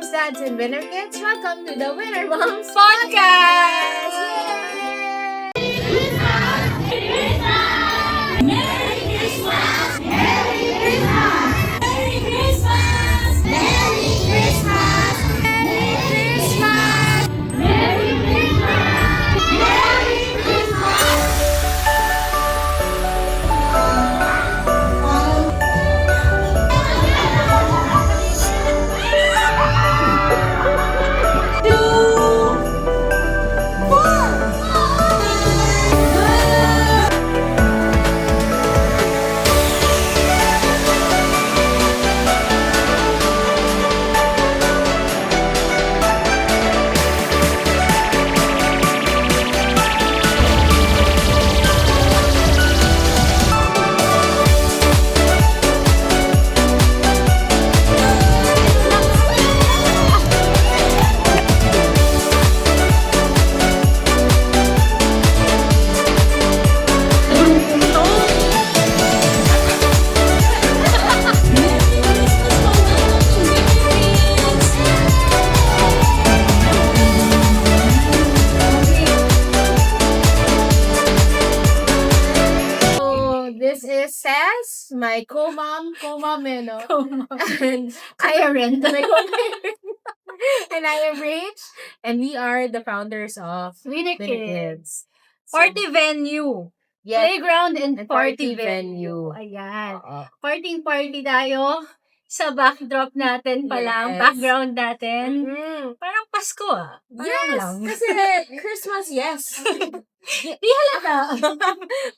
moms, dads, and winner kids. Welcome to the Winner Moms Podcast! This is Sas, my co-mom, no? And Kaya rin. my and I am Rach, and we are the founders of Winner Winner Kids. Kids. Party venue. Yes, Playground and and party party venue. venue. Ayan. Oo. Party tayo sa backdrop natin pa lang. Yes. Background natin. Parang Pasko Parang Yes, lang. kasi Christmas, yes. Di halata.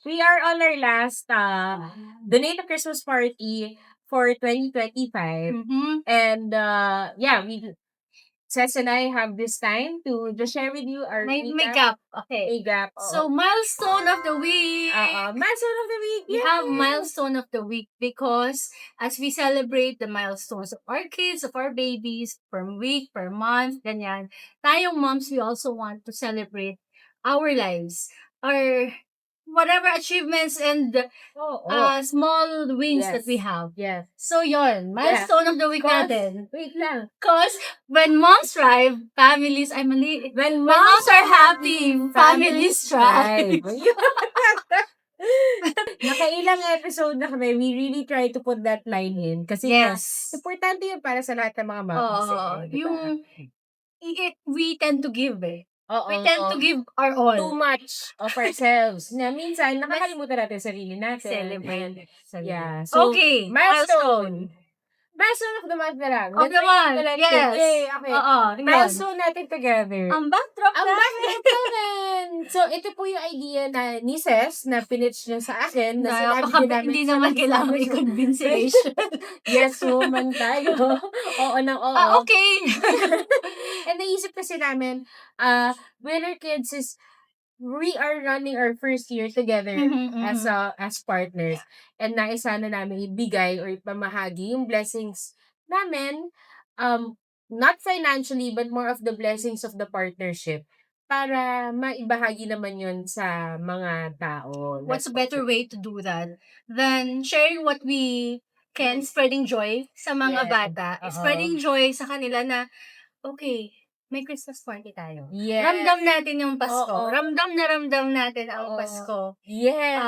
We are on our last Donate a Christmas Party for 2025. And Sess and I have this time to just share with you our May recap. gap. Okay. Recap. So, milestone of the week. Milestone of the week. We Yay! have milestone of the week because as we celebrate the milestones of our kids, of our babies, per week, per month, ganyan, tayong moms, we also want to celebrate our lives, our whatever achievements and small wins that we have. Yes. So, yon, milestone of the week natin. Wait lang. Because when moms thrive, families, when moms are happy, families thrive. Nakailang episode na kami, we really try to put that line in. Kasi importante yun para sa lahat ng mga moms. We tend to give We tend to give our all. Too much of ourselves. Na minsan, nakakalimutan natin sarili natin. Celebrate. Yeah. So, Okay. Milestone of the month na lang. Of the month. Yes. Okay. Milestone natin together. Ang backdrop natin. So, ito po yung idea na ni Ses, na pinitch niya sa akin. Na sinabi din namin. Hindi naman kailangan i-convince Yes, woman tayo. Oo nang oo. Okay. And naisip kasi namin, Winner Kids is, we are running our first year together as partners. And naisa na namin ibigay or ipamahagi yung blessings namin, not financially, but more of the blessings of the partnership para maibahagi naman yun sa mga tao. What's a better way to do that than sharing what we can, spreading joy sa mga bata, spreading joy sa kanila na, okay, may Christmas party tayo. Yes. Ramdam natin yung Pasko. Ramdam natin ang Pasko. Yes.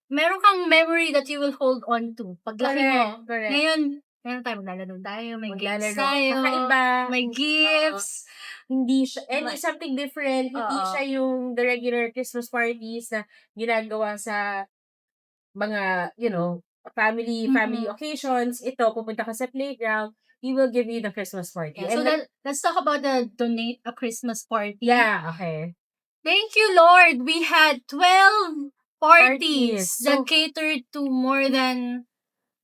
Meron kang memory that you will hold on to. Paglaki mo. Correct. Ngayon, meron tayo, maglalaro tayo, may games tayo, kakaiba. may gifts. Hindi siya, and something different. Hindi siya yung the regular Christmas parties na ginagawa sa mga, family occasions. Ito, pupunta ka sa playground, we will give you the Christmas party. Yeah, so let's talk about the Donate a Christmas Party. Yeah, okay. Thank you, Lord. We had 12 parties that catered to more than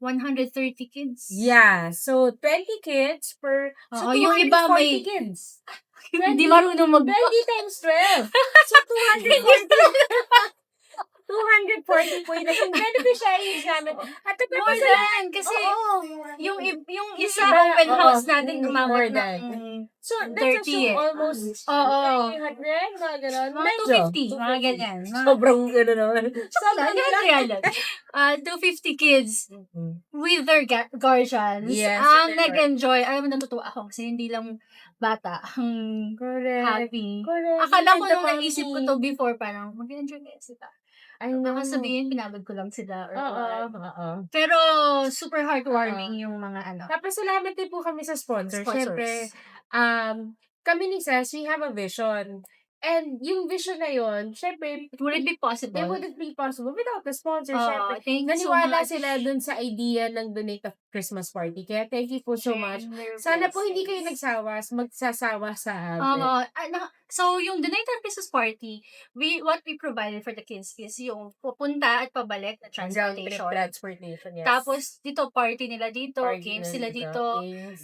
130 kids. Yeah, so 20 kids per... So, yung iba may... kids. Hindi marunong 20 times 12. So, 240. 240 po yung naging beneficiaries namin. At the More purpose than, kasi yung isa open house natin more umabot than. ng So, let's 30 assume almost Oo. 300, mga gano'n. Mga 250, mga ganyan. Sobrang gano'n naman. Sobrang yan. 250 kids with their guardians. Yes, Ang with their nag-enjoy. Alam mo, natutuwa ako kasi hindi lang bata ang Correct. happy. Correct. Akala ko And the nung naisip ko family. to before, parang mag-enjoy kaya sila. I know. Baka sabihin, pinagod ko lang sila or Oo, what. oo. Pero super heartwarming yung mga ano. Tapos salamat din po kami sa sponsor. Siyempre, Sponsors. kami ni Ses, we have a vision. And yung vision na yun, syempre, It wouldn't be it possible. wouldn't be possible without the sponsor. Syempre, Thank you so naniwala much. sila dun sa idea ng Donate a Christmas Party. Kaya thank you po so much. And their Sana po hindi kayo blessings. magsasawa sa atin. So, yung the Night of Christmas Party, what we provided for the kids is yung pupunta at pabalik na transportation. Transportation, yes. Tapos, dito, party nila dito, Party games na sila dito, dito. games.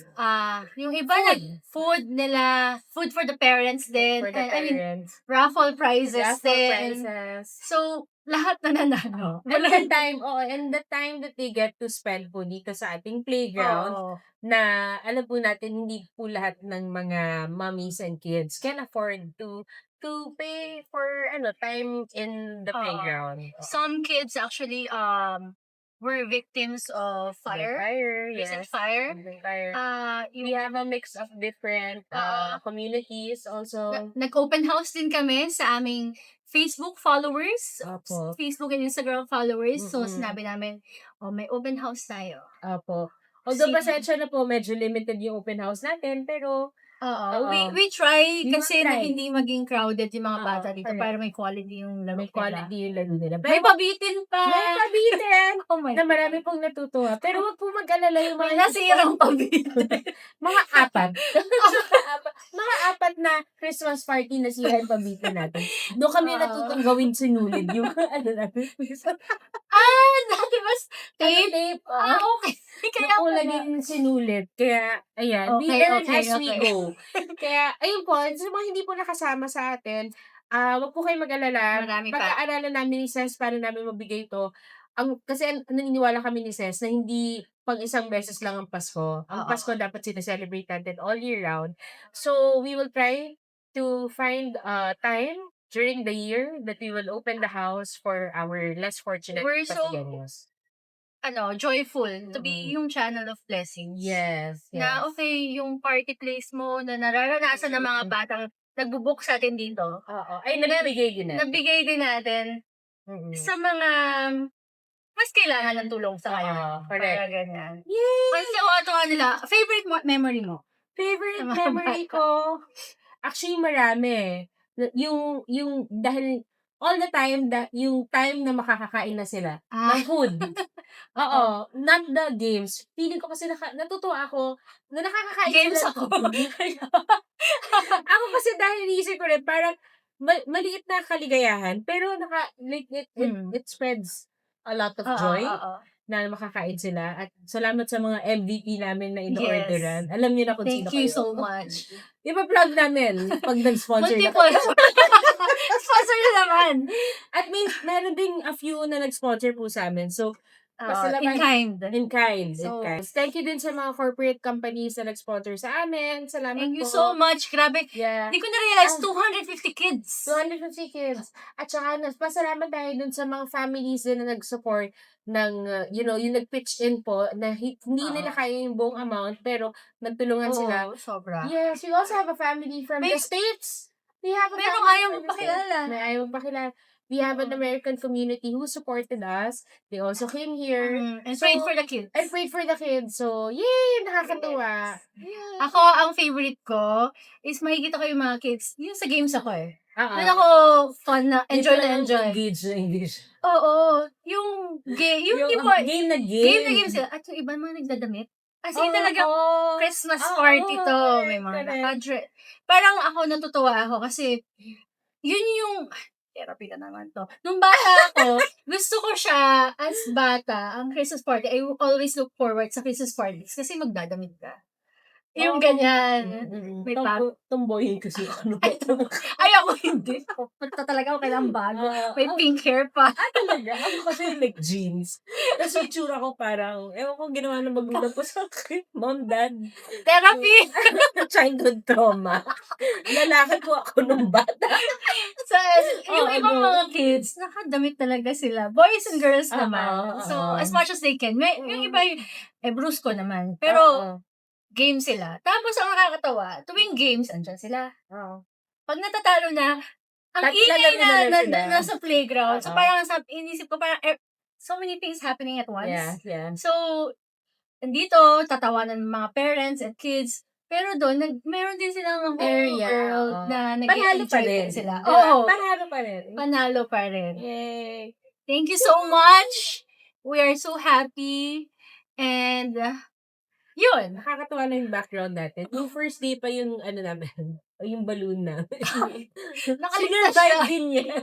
Yung iba, food nila, food for the parents din. For the I mean, parents. raffle prizes Raffle din. prizes. So, lahat na nanalo. And the time that they get to spend po dito sa ating playground, Oo. na alam po natin hindi po lahat ng mga mommies and kids can afford to pay for time in the Oo. playground. Some kids actually were victims of fire. Recent Yes. fire. Fire. We Yung have a mix of different communities also. nag-open house din kami sa aming Facebook followers. Opo. Facebook and Instagram followers. So, Mm-mm. sinabi namin, may open house tayo. Opo. Although Sino- pasensya na po, medyo limited yung open house natin, pero Oo. We try We kasi will na try. hindi maging crowded yung mga Oo, bata dito correct. para may quality yung laro may nila. quality yung laro nila. May pabitin pa! May pabitin! Oh my na marami pong natutuwa. Pero wag po mag-alala yung May mga nasirang pabitin. mga apat. mga apat na Christmas party na sila yung pabitin natin. Doon kami Oo. natutong gawin sinulid yung natin. Dati mas tape? Tape. Okay. Kaya Yung pala. laging sinulit. Kaya, ayan. We Okay, learn okay, as we okay. go. Kaya, ayun po, sa mga hindi po nakasama sa atin, wag po kayo mag-alala. Marami pa. Pag-aaralan namin ni Ses, paano namin mabigay ito. Kasi naniniwala kami ni Ses na hindi pang isang beses lang ang Pasko. Ang Oo. Pasko dapat sineselebrate natin all year round. So, we will try to find time during the year that we will open the house for our less fortunate We're so- Pasigeños. Joyful to be yung channel of blessings. Yes, yes. Na okay, yung party place mo na nararanasan ng mga batang nagbubuk sa atin dito. Oo. Ay, nabigay din natin. Nabigay din natin sa mga mas kailangan ng tulong sa ngayon. Correct. Para ganyan. Yay! Mas tuwa nila. Favorite memory mo? Favorite Sa mga memory ko? Actually, marami. Yung dahil all the time, yung time na makakakain na sila. Ng food. Oo. Not the games. Feeling ko kasi natutuwa ako na nakakakain Games sila. ako. Ako kasi dahil iisip ko rin, parang maliit na kaligayahan, pero it spreads a lot of joy na makakain sila. At salamat sa mga MVP namin na in-orderan. Alam niyo na kung sino Thank you kayo. so much. Ipa-plug namin pag nag-sponsor na. Multiple. Sponsor na naman. At meron ding a few na nag-sponsor po sa amin. So, In kind. In kind. So, Thank you din sa mga corporate companies na nag-sponsor sa amin. Salamat Thank you po. so much. Grabe. Yeah. Hindi ko na-realize 250 kids. 250 kids. At saka, pasalamat tayo dun sa mga families din na nag-support ng, yung nag-pitch in po na hindi nila kaya yung buong amount pero nagtulungan sila. Sobra. Yes, we also have a family from the States. We have a Merong family ayaw from the magpakilala. States. May ayaw magpakilala. We have an American community who supported us. They also came here. And prayed for the kids. And prayed for the kids. So, yay! Nakakatuwa. Yeah. Ako, ang favorite ko is makikita ko yung mga kids. Yung sa games ako eh. Doon ako fun na, enjoy na enjoy. Engage. Oo. Yung game, yung game na game. sila. At yung iba mga nagdadamit. As in talaga, Christmas party to. May mga nakadre. Parang ako natutuwa ako kasi yun yung therapy na naman to. Nung bata ako, gusto ko siya as bata, ang Christmas party. I always look forward sa Christmas parties kasi magdadamit ka. Yung ganyan. May Tomboyin kasi ako. Ay, ako hindi. Punta talaga ako kailang bago. May pink hair pa. Talaga? Ako kasi like jeans. Tapos yung tsura ko parang, ewan ko ginawa ng magulang ko sa akin. Mom, dad. Therapy! Childhood trauma. Lalaki po ako nung bata. So, yung ibang ano? mga kids, nakadamit talaga sila. Boys and girls naman. So, as much as they can. Yung iba, brusko naman. Pero, game sila. Tapos, ang nakakatawa, tuwing games, andyan sila. Pag natatalo na, ang ingay na nasa playground. So, parang inisip ko, parang, so many things happening at once. Yeah. So, andito, tatawanan ng mga parents and kids. Pero doon, meron din silang Area, world na Panalo pa nag-enjoy rin. sila. Oo. Panalo pa rin. Panalo pa rin. Yay. Thank you so much. We are so happy. And, yun. Nakakatawa na yung background natin. Yung first day pa yung namin, yung balloon namin. Nakaligtas siya. din niya.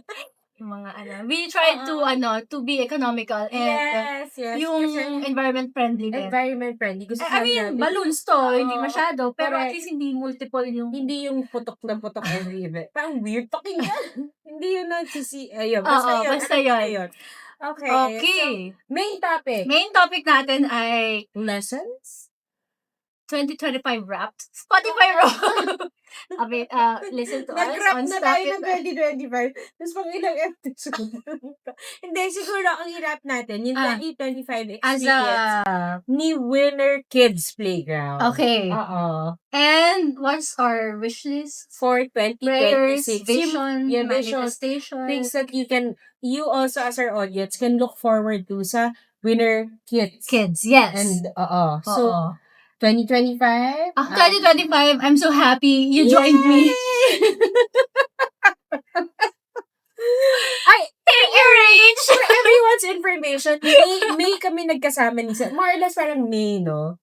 We tried to be economical and Yes. yung Kasi environment friendly din. environment friendly. Gusto I mean, balloons to, hindi masyado, pero at correct. least hindi multiple yung... Hindi yung putok na putok every event. Parang weird pakinggan. Hindi yun nagsisi... Ayun, Basta yun. Okay. So, main topic. Main topic natin ay Lessons? 2025 Wrapped. Spotify Wrapped. Listen to us Nag-wrap on na tayo ng Spotify. 2025. Tapos pang ilang episode. Hindi, siguro ang hirap natin, yung 2025 As experience ni Winner Kids Playground. Okay. And what's our wish list? For Prayers, 2026. vision, vision, manifestation. things that you also as our audience can look forward to sa Winner Kids. Yes. And, so, 2025? 2025, I'm so happy you joined me. Arrange! For everyone's information, May kami nagkasama ni Sir. More or less parang May, no?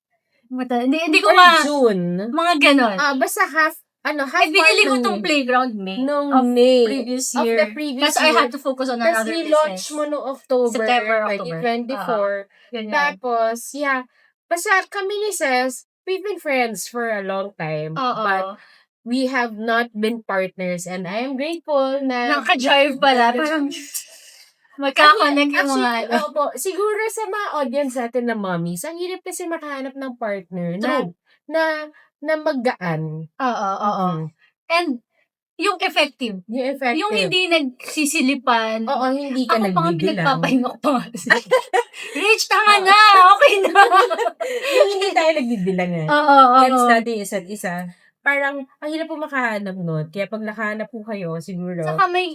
Hindi ko Or June. Mga ganon. Basta half binili ko tong playground May. Nung May. Previous Of year. the previous Kasi I year. had to focus on another Tapos business. ni-launch mo noong October September, 2024. Ganyan. Tapos, basta kami ni Ses, we've been friends for a long time. But we have not been partners. And I am grateful na... Naka-drive pala. Parang magkakanek yung mga... Siguro sa mga audience natin na mommies, ang hirap kasi makahanap ng partner na maggaan. And yung effective. Yung hindi nagsisilipan. Hindi ka nagbibilang. Ako pa nga pinagpapahinga ko pa nga. Rich, tanga na! Okay na! Yung hindi tayo nagbibilang eh. Gets natin isa't isa. Parang, ang hirap po makahanap nun. Kaya pag nakahanap po kayo, siguro, saka may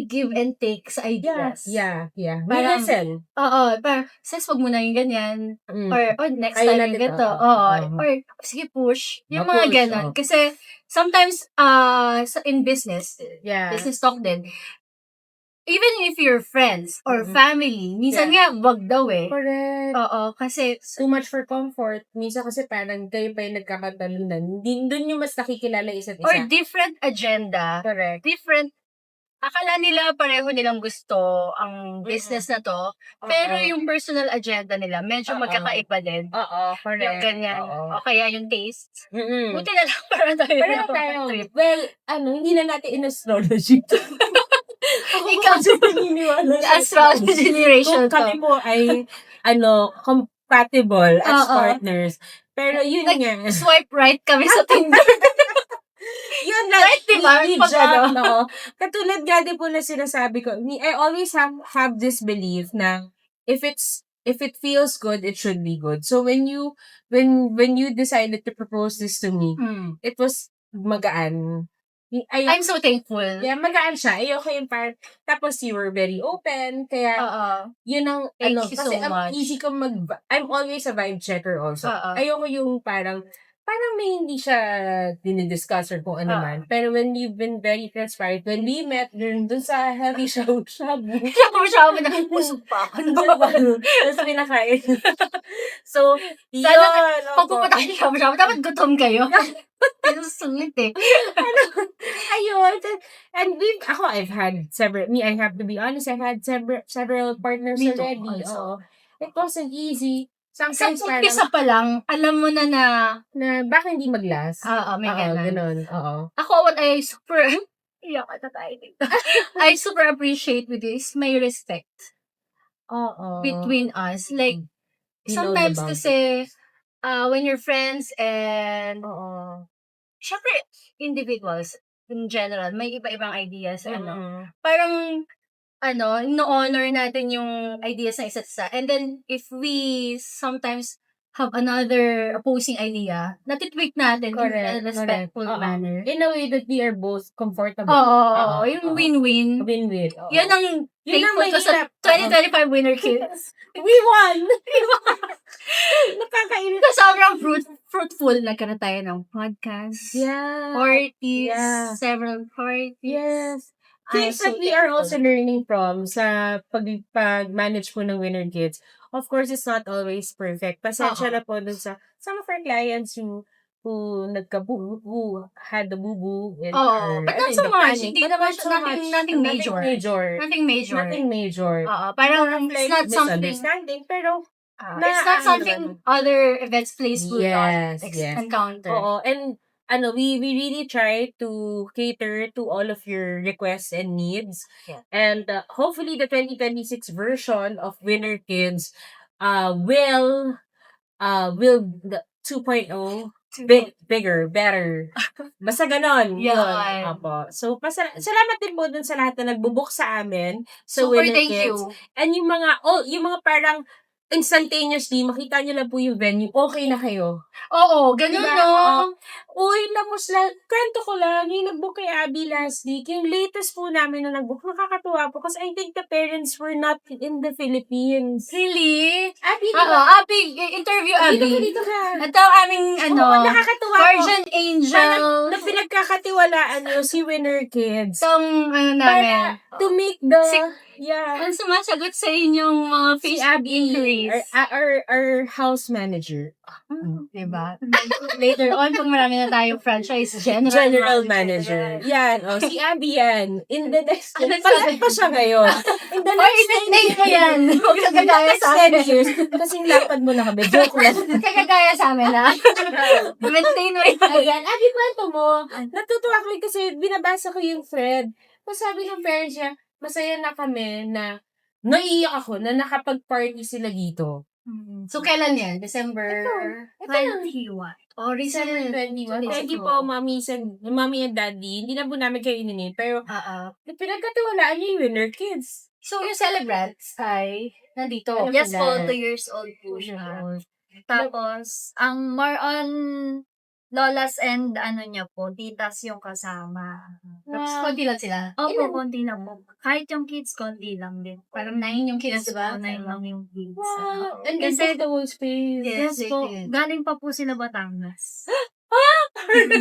give and take sa ideas. Yeah. May listen. Parang, Sis, wag mo na yung ganyan. Or next time yung ganito. Or, sige, push. Yung mga ganon. Kasi, sometimes, in business talk din, even if you're friends or family, minsan nga, wag daw eh. Correct. Kasi, too much for comfort. Minsan kasi parang kayo pa yung nagkakatalunan. Doon yung mas nakikilala isa't isa. Or different agenda. Correct. Akala nila pareho nilang gusto ang business na to, pero yung personal agenda nila, medyo magkakaiba din. Correct. Yung ganyan. O kaya yung taste. Buti na lang para tayo. Well, hindi na natin in astrology. Ikaw, astrology generation to. Kami po ay, compatible as partners. Pero yun nga. Swipe right kami sa Tinder. Yun lang. Right, diba? Katulad nga din po na sinasabi ko, I always have this belief na if it feels good, it should be good. So when you decided to propose this to me, it was magaan. I'm so thankful. Yeah, magaan siya. Ayoko yung parang, tapos you were very open, kaya, yun ang, Thank you kasi so much. easy kong I'm always a vibe checker also. Ayoko yung parang may hindi siya dinidiscuss or kung ano man. Pero when you've been very transparent, when we met dun sa heavy shabu. Shabu na, pusog pa ako. Tapos pinakain. So, yun. Pag pupunta kayo shabu, dapat gutom kayo. Pinusulit eh. Ayun. And I've had several, I have to be honest, I've had several partners already. It wasn't easy. Sa Sometimes parang, umpisa pa lang, alam mo na baka hindi mag-last. may Oo, ganun. ganun. Oo. Ako, what I super, iyak na tayo dito. I super appreciate with you is may respect Oo. between us. Like, You know the sometimes boundaries. kasi, when you're friends and, Oo. syempre, individuals, in general, may iba-ibang ideas, Mm. parang, no-honor natin yung ideas ng isa't isa. And then, if we sometimes have another opposing idea, natitweak natin in a respectful Oo. manner. In a way that we are both comfortable. Oo, yung win-win. Win-win. Oo. Yan ang Yun ang thankful ko sa mahirap. 2025 Winner Kids. We won! Nakakainis. So, sobrang fruitful. Nagkaroon tayo ng podcast, Yeah. parties, Yeah. several parties. Yes. I'm Things so that we are thankful. also learning from sa pag-manage po ng Winner Kids. Of course, it's not always perfect. Pasensya na po dun sa some of our clients who had the boo-boo in Oo, but not in so the much. panic. Hindi But naman not siya, so much. nothing major. Nothing major. Nothing major. Oo. Parang More of it's like not something, misunderstanding, pero it's not something other events plays would not yes. encounter. Oo, and we really try to cater to all of your requests and needs. Yeah. And hopefully the 2026 version of Winner Kids will the 2.0 bigger, better. Basta ganon. Yan. Yun. Apo. So, salamat din po dun sa lahat na nagbubook sa amin. So, Super Winner thank Kids. you. And yung mga parang instantaneously, makita nyo lang po yung venue, okay na kayo. Oo, ganun Diba? no. Uy, kwento ko lang, yung nag-book kay Abby last week, yung latest po namin na nag-book, nakakatuwa po kasi I think the parents were not in the Philippines. Really? Abby, di Oo, ba? Abby, interview Abby. Dito ka. Ito ang aming, Oo, nakakatuwa po. guardian angel. Na pinagkakatiwalaan nyo si Winner Kids. Itong, namin. To make the, yeah. Ang sumasagot sa inyong mga Si Facebook Abby, inquiries. our house manager. Diba? Later on, pag marami na tayong franchise, General manager. Yan. Si Abby yan. In the next, palat pa siya ngayon. In the next 10 i-name mo yan. Huwag kang in the kagaya next sa 10 amin. years, kasing lapad mo na kami. Joke lang. Kagaya sa amin, ha? Maintain mo yan. Ayan, Abby, kwento mo. Natutuwa ko kasi binabasa ko yung thread. Tapos sabi ng parents niya, masaya na kami na naiiyak ako na nakapag-party sila dito. So, kailan yan? December Ito lang. 21. Oh, December 21. Thank you po, mommy and daddy. Hindi na po namin kayo ininin. Pero, pinagkatiwalaan niyo yung Winner Kids. So, yung celebrants ay nandito. Ano Yes po, sila? 2 years old po siya. Tapos, ang more on lolas and niya po, titas yung kasama. Tapos, konti lang sila. Opo, konti lang po. Kahit yung kids, konti lang din. Parang 9 yung kids, Yes diba? po, 9 lang yung kids. Wow. And Kasi- kasi the whole space. Yes they po, did. galing pa po sila Batangas.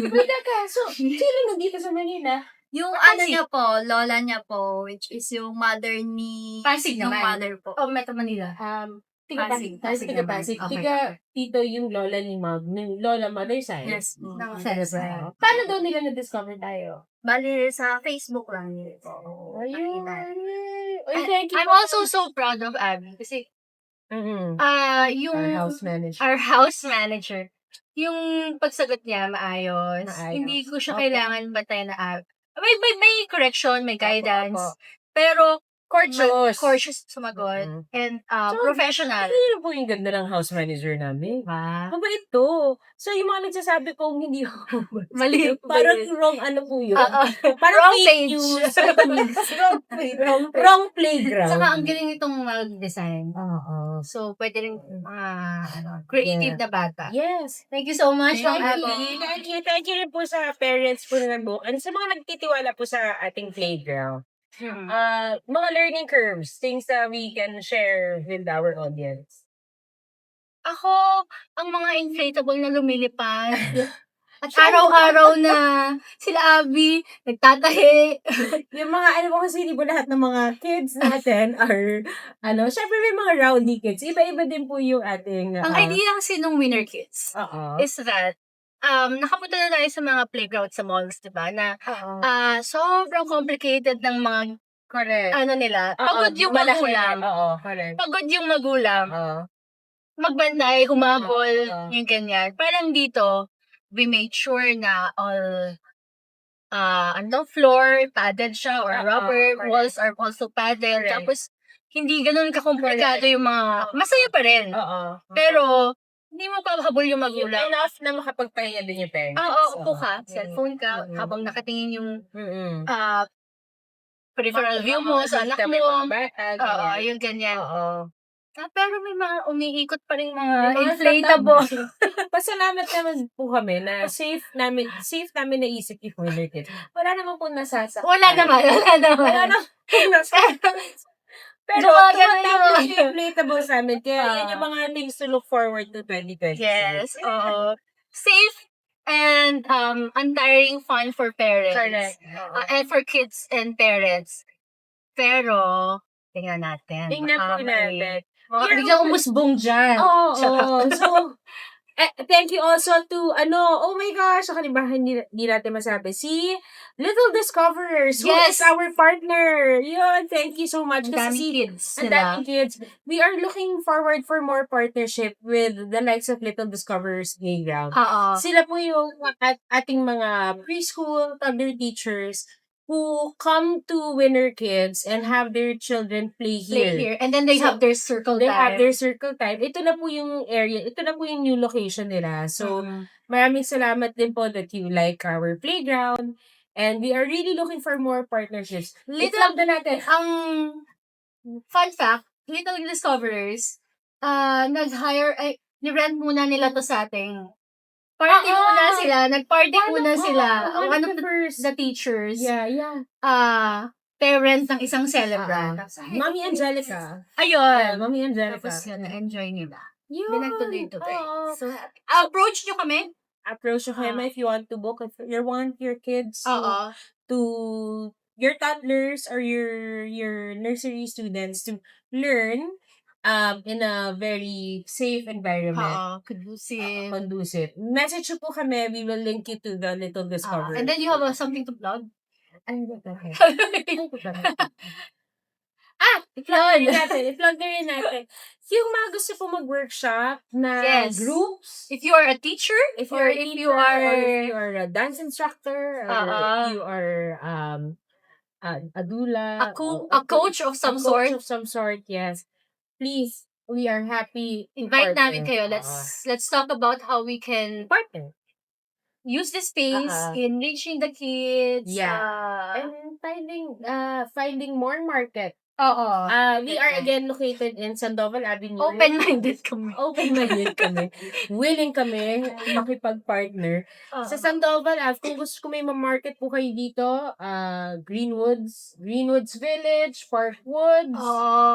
Kuda ka. So, sino nandito sa Manila? Yung Pasig. niya po, lola niya po, which is yung mother ni... Pasig yung naman. mother po. Oh, Metro Manila. Tiga Pasig. Pasig. Tiga naman. Pasig. Okay. Tiga tito yung lola ni lola mother side. Yes po. Ng celebrant. Paano daw nila na-discover tayo? Bali, sa Facebook lang yun po. Ayun. Nakita. Uy, thank you. I'm also so proud of Abby. Kasi, yung... Our house manager. Yung pagsagot niya, maayos. Maayos. Hindi ko siya Opo. kailangan bantayan na may correction, may guidance. Opo. Pero, Courteous. cautious sumagot. Mm. And So, professional. Ano po yung ganda ng house manager namin? Diba? Mabait to. So, yung mga nagsasabi kong hindi ako Mali. parang wrong po yun. Oo. Parang Wrong fake page. news. wrong playground. Saka ang galing itong mag-design. Oo. So, pwede rin creative na bata. Yes. Thank you so much, Ma'am Thank Abby. you. Thank you rin po sa parents po na nag-book. And sa mga nagtitiwala po sa ating playground. Mga learning curves, things that we can share with our audience. Ako, ang mga inflatable na lumilipad. At araw-araw na sila Abby, nagtatahi. Yung mga, kasi di ba lahat ng mga kids natin are, syempre may mga rowdy kids. Iba-iba din po yung ating, Ang idea kasi nung Winner Kids Oo. is that, nakapunta na tayo sa mga playground sa malls, diba? Na Oo. sobrang complicated ng mga, Correct. nila. Oo, Pagod yung malaki magulang. yan. Oo, correct. Pagod yung magulang. Oo. magbantay, humabol, Oo. yung ganyan. Parang dito, we made sure na all floor, padded siya or rubber, correct. walls are also padded. Correct. Tapos, hindi ganun kakomplikado yung mga, masaya pa rin. Oo. Pero, hindi mo pahabol yung Yung magulang. enough na makapagpahinga din yung parents. Upo ka, cellphone ka, Mm. habang nakatingin yung Mm-mm. peripheral view mo sa anak May mo. mga bata, Oo, ganyan. yung ganyan. Oo. Pero may mga umiikot pa rin mga May mga inflatable. Pasalamat naman po kami na safe namin naisip yung Winner Kids. Wala naman po nasasaktan. Wala naman. Wala naman po nasasaktan. Pero tumatapos yung inflatable sa amin. Kaya yan yung mga things to look forward to 2026. Yes, oo. Safe and untiring fun for parents. Correct. And for kids and parents. Pero, tingnan natin. Tingnan po natin. Biglang umusbong dyan. Oo. So, thank you also to, oh my gosh, hindi natin masabi. Si Little Discoverers, who is Yes. our partner. Yun, thank you so much. Ang daming Kasi kids ang sila. daming kids. We are looking forward for more partnership with the likes of Little Discoverers Playground. Oo. Sila po yung ating mga preschool, toddler teachers who come to Winner Kids and have their children play Play here. here. And then they So, have their circle They time. have their circle time. Ito na po yung area, ito na po yung new location nila. So, maraming salamat din po that you like our playground. And we are really looking for more partnerships. Little- Itlog na natin. Ang fun fact, Little Discoverers, ni-rent muna nila to sa ating. Party muna sila, nag-party muna sila. One of the teachers, Yeah. parent ng isang celebrant. Mami Angelica. Ayun. Mami Angelica. Tapos yun, na-enjoy nila. Yun. Pinagtuloy-tuloy. Oo. So, approach nyo kami. Approach nyo kayo if you want to book. If you want your kids to your toddlers or your nursery students to learn in a very safe environment. Conducive. Message nyo po kami. We will link you to the Little Discovery. And then you have something to plug? Ano ba tayo? Yun. I-plug na rin natin. Yung mga gusto po mag-workshop na Yes. groups, If you are a teacher, if or you're a if teacher, you are or if you are a dance instructor, or if you are a doula, a coach of some sort, yes. Please, we are happy to invite partner. namin kayo. Let's talk about how we can partner. use the space in reaching the kids. Yeah. And finding more market. Oo. We are again located in Sandoval Avenue. Open-minded kami. Open-minded kami. Willing kami makipag-partner. Sa Sandoval Ave, kung gusto ko may ma-market po kayo dito, Greenwoods Village, Parkwoods,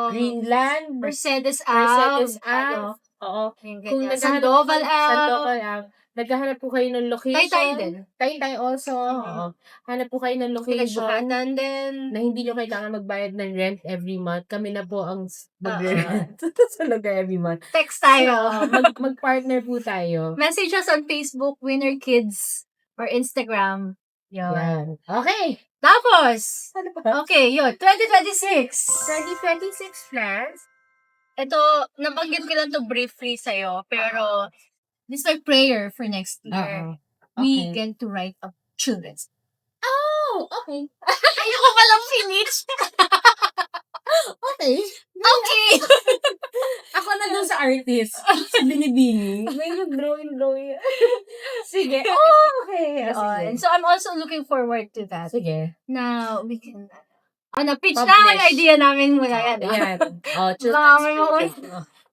Greenland, Mercedes Mercedes Ave. Ave. Oo. Kung Sandoval Ave. Naghahanap po kayo ng location. Taytay din. Taytay also. Oo. Hanap po kayo ng location Pinagbuhatan din. na hindi nyo kailangan magbayad ng rent every month. Kami na po ang mag-rent sa lugar every month. Text tayo. So, mag-partner po tayo. Message us on Facebook, Winner Kids, or Instagram. Yan. Okay. Tapos, Ano ba? okay, yun. 2026. 2026 plans. Ito, nabanggit ko lang to briefly sa'yo, pero this is my prayer for next year. We get to write up children's. Oh, okay. Ayoko palang finish. Okay. Okay. Ako na dun sa artist. Sa binibini. May drawing. Sige. Oh, okay. And so I'm also looking forward to that. Sige. Now, we can pitch Publish. na ang idea namin mula yan. Yan. Oh,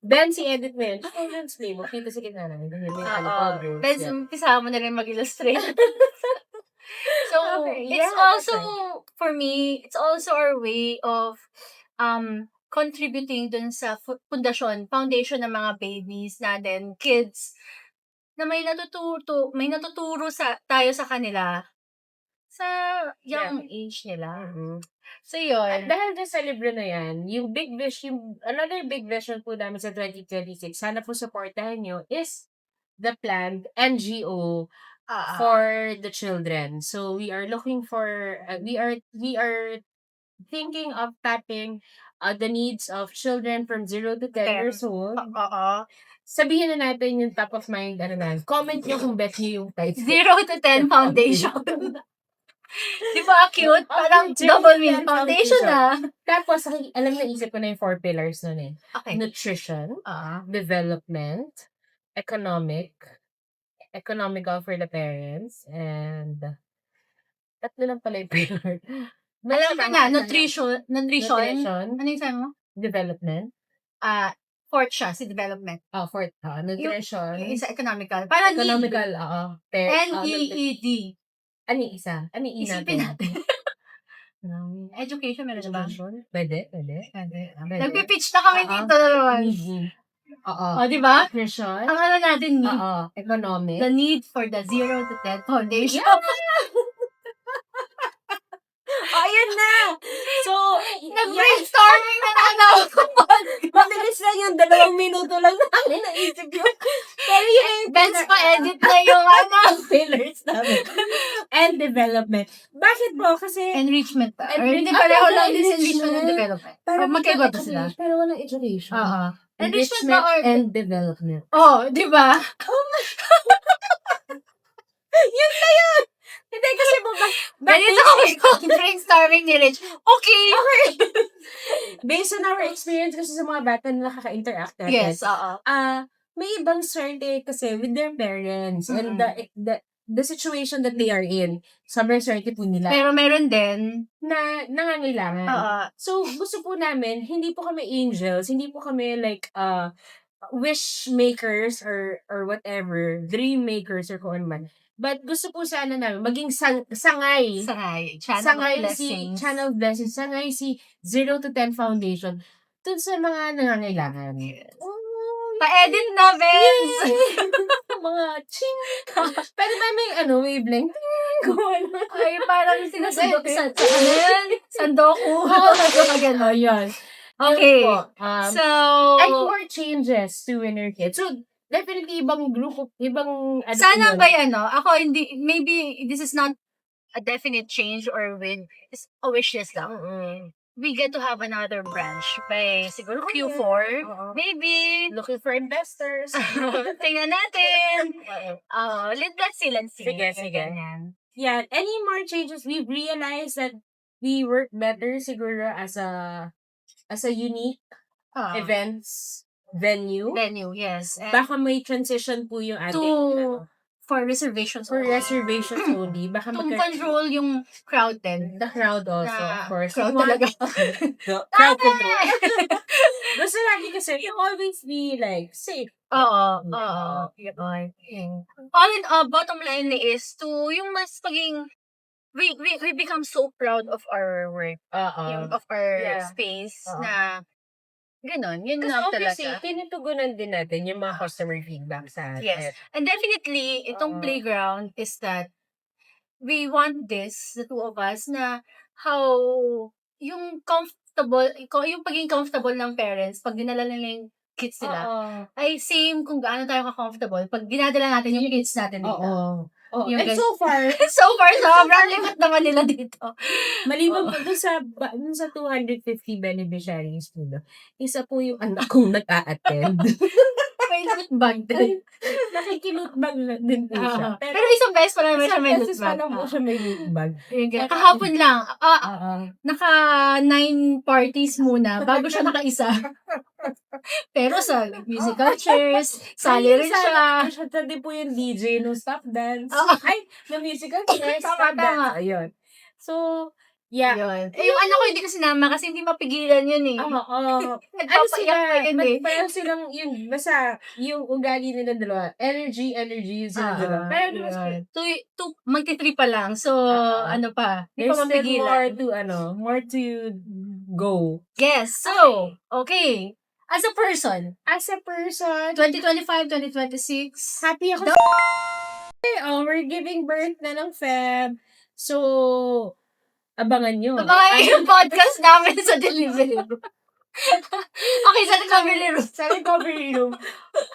Ben, si edit mo yun. Children's play mo. Dito sa gitna namin. Then, umpisa mo na rin mag-illustrate. So, Okay, it's yeah, also, for me, it's also our way of contributing dun sa foundation ng mga babies natin, kids, na may natuturo tayo sa kanila sa young age nila. So, At yun. dahil din sa libro na yan, another big vision po namin sa 2026, sana po supportahan nyo, is the planned NGO for the children. So we are looking for we are thinking of tapping the needs of children from 0 to 10 years old, Oo. sabihin na natin yung top of mind, comment nyo kung bet nyo yung title. 0 to 10 foundation. Di ba cute? Parang Zero double to mean 10 foundation Tapos, alam na isip ko na yung 4 pillars nun eh. Okay. Nutrition, development, economical for the parents, and tatlo lang pala yung pillar. Alam ko na, nutrition. Nutrition, Ano yung sabi mo? development, Fourth siya, si development. fourth, nutrition, Yung isa economical. Parang economical, NEED. ano yung isa? Ano yung Isipin natin. Education, meron na ba? Education? Pwede. Nagpipitch na kami dito na naman. Oo. O, di ba? Nutrition. Ang ano natin need. Economic. The need for the 0 to 10 foundation. Ayun na! So, Nag-brainstorming na ako. mabilis lang yung 2 minuto lang namin naisip yun. Pero yung Benz pa edit na yung pillars namin. And development. Bakit po? Kasi enrichment pa. Or Enrich- hindi pareho Ah, lang din sa enrichment. enrichment and development. Pero magkaiba ba sila? Pero walang education. Enrichment Enrichment ba or... and development. Oh, di ba? Hindi kasi po Ganito kami brainstorming ni Rich. Okay. based on our experience kasi sa mga bata na nakaka-interact natin. Yes, oo. May ibang swerte kasi with their parents and the situation that they are in. Sobrang swerte po nila. Pero meron din. Na nangangailangan. Oo. So, gusto po namin, hindi po kami angels, hindi po kami like, wish makers or whatever, dream makers or kung ano man. But gusto po sana namin maging sangay. Channel of Si blessings. Channel of Blessings. Sangay si 0 to 10 Foundation. Dun sa mga nangangailangan. Pa-edit na, Benz! Mga ching. Pwede ba may wavelength? Ay, parang sinasundok sa ano yan? Sandoku. Oh, yun. Okay. Yun po. So, And more changes to Winner Kids. So, definitely ibang group of, ibang sana ba ako hindi, maybe this is not a definite change or win. It's a wish list lang. We get to have another branch by siguro Q4. Maybe. Looking for investors. Tingnan natin. Let's see. Sige. Ganyan. Yeah, any more changes? We've realized that we work better siguro as a unique events venue. Yes. And Baka may transition po yung ating for reservations. for reservations only. Baka To control yung crowd din. the crowd also, of course. Crowd We want- talaga. crowd control. Gusto lagi kasi you always be like safe. Oo. All in all, bottom line is yung mas paging we become so proud of our work, of our space na ganon. Yun Kasi lang obviously, talaga. tinutugunan din natin yung mga customer feedback sa atin. Yes. And definitely, itong playground is that we want this, the two of us, na how yung pagiging comfortable ng parents pag dinala nila yung kids nila, ay same kung gaano tayo ka-comfortable pag dinadala natin yung kids natin dito. Yung And guys- so far, So far, sobrang limit naman nila dito. maliban pa dun sa 250 beneficiaries po, isa po yung anak kong nag-a-attend. May loot bag din. Nakikilute bag na din po siya. Pero isang beses pa naman siya may loot beses pa bag. lang po siya may loot bag. Kahapon lang, naka 9 parties muna bago siya nakaisa. Pero sa musical chairs, sali rin siya. Siya din po yung DJ no stop dance. Oo. Ay, no musical chairs, Tama, stop tama. dance. Ayun. So, yeah. Yun. Yung anak ko hindi ko sinama kasi hindi mapigilan yun eh. Ano Nagpapaiyak sila, pa yun eh. parang silang, yun, basta, yung ugali nila dalawa, energy, yung sila dalawa. Pero, Yun. Magti-3 pa lang. So, ano pa, hindi there's pa still mapigilan. more to go. Yes. So, okay. As a person, As a person, 2025, 2026, happy ako we're giving birth na ng Feb. So, abangan nyo. abangan yung podcast namin sa delivery room. Okay, sa recovery room. Sa recovery room.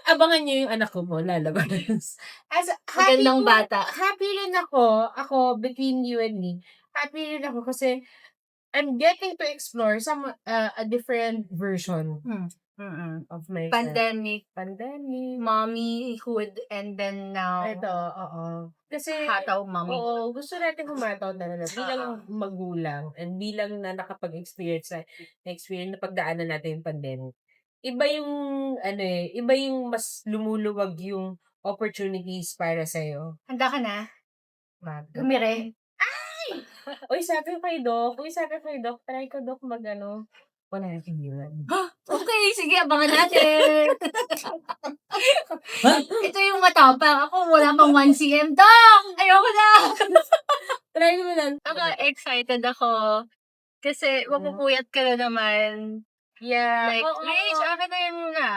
Abangan nyo yung anak ko po, lalabas. Magandang bata. Happy rin ako, between you and me, happy rin ako kasi I'm getting to explore some a different version of myself. Pandemic, Pandemic. mommyhood, and then now, Ito, oo. Kasi, hataw mommy. oo, gusto natin humataw talaga bilang magulang and bilang na nakapag-experience na pagdaanan natin yung pandemic. Iba yung, iba yung mas lumuluwag yung opportunities para sa'yo. Handa ka na? Mag- Gumire. Uy, sabi ko kay Doc, try ko Doc wala na yun. Okay, sige, abangan natin. Ito yung matapang. Ako, wala pang 1 cm. Dok! Ayoko na! Try mo lang. Ako, excited ako. Kasi, mapupuyat ka na naman. Yeah. Like, oo, Rich, oo. akin na yun nga.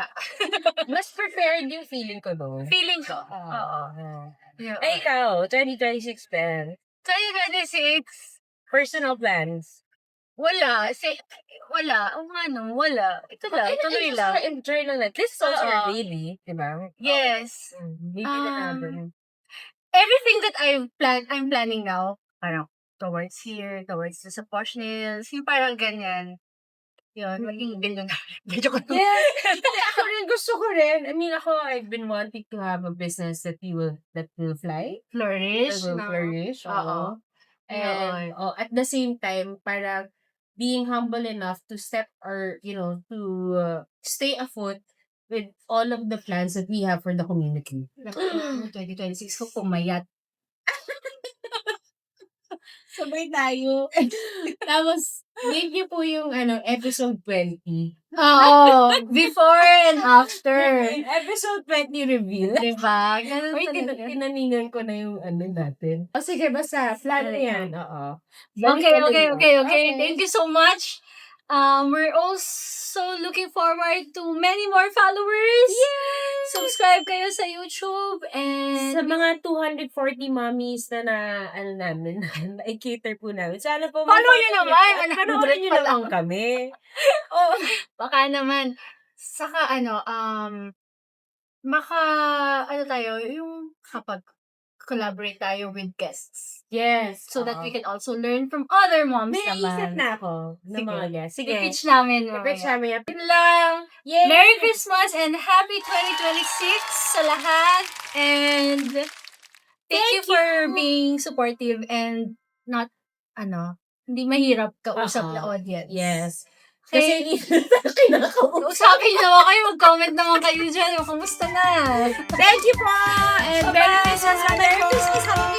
Mas prepared yung feeling ko doon. Feeling ko. Oo. Yun. Ay, ikaw, 2026 plan. 2026, Personal plans. wala. Wala. O nga no, wala. Ito lang, tuloy lang. Enjoy lang natin. This is also Oo. your daily, di ba? Yes. Maybe na natin. Everything that I'm planning now, parang towards here, towards the Posh Nails, yung parang ganyan. Yun, maging billionaire. Medyo ko. Yes! Ako rin, gusto ko rin. I mean, I've been wanting to have a business that will fly. Flourish. That will No? flourish. Oo. And at the same time, parang being humble enough to step or, to stay afoot with all of the plans that we have for the community. 2026 ko pumayat. Sabay tayo. Tapos, give niyo po yung episode 20. Oo. Before and after. Episode 20 reveal. Diba? Ganun Uy, talaga. tinaningan ko na yung natin. O sige, basta, plan na yan. Oo. Okay. Thank you so much. We're also looking forward to many more followers. Yes! Subscribe kayo sa YouTube and Sa mga 240 mommies na namin, i-cater po namin. Sana po Follow nyo naman! Panoorin nyo pa lang. naman kami. Oh. baka naman saka tayo yung kapag collaborate tayo with guests. Yes. So that we can also learn from other moms May isip naman. na ako ng Sige. mga guests. Sige. I-pitch namin. I-pitch mamaya. namin yan. Yun lang. Yay! Merry Christmas and Happy 2026 sa lahat. And thank you for being supportive and not, hindi mahirap kausap na audience. Yes. Okay. Kasi hindi na kinakausap. Usapin naman kayo, mag-comment naman kayo dyan. Kumusta na? Thank you po! And Bye-bye! Merry Christmas! Merry Christmas! Happy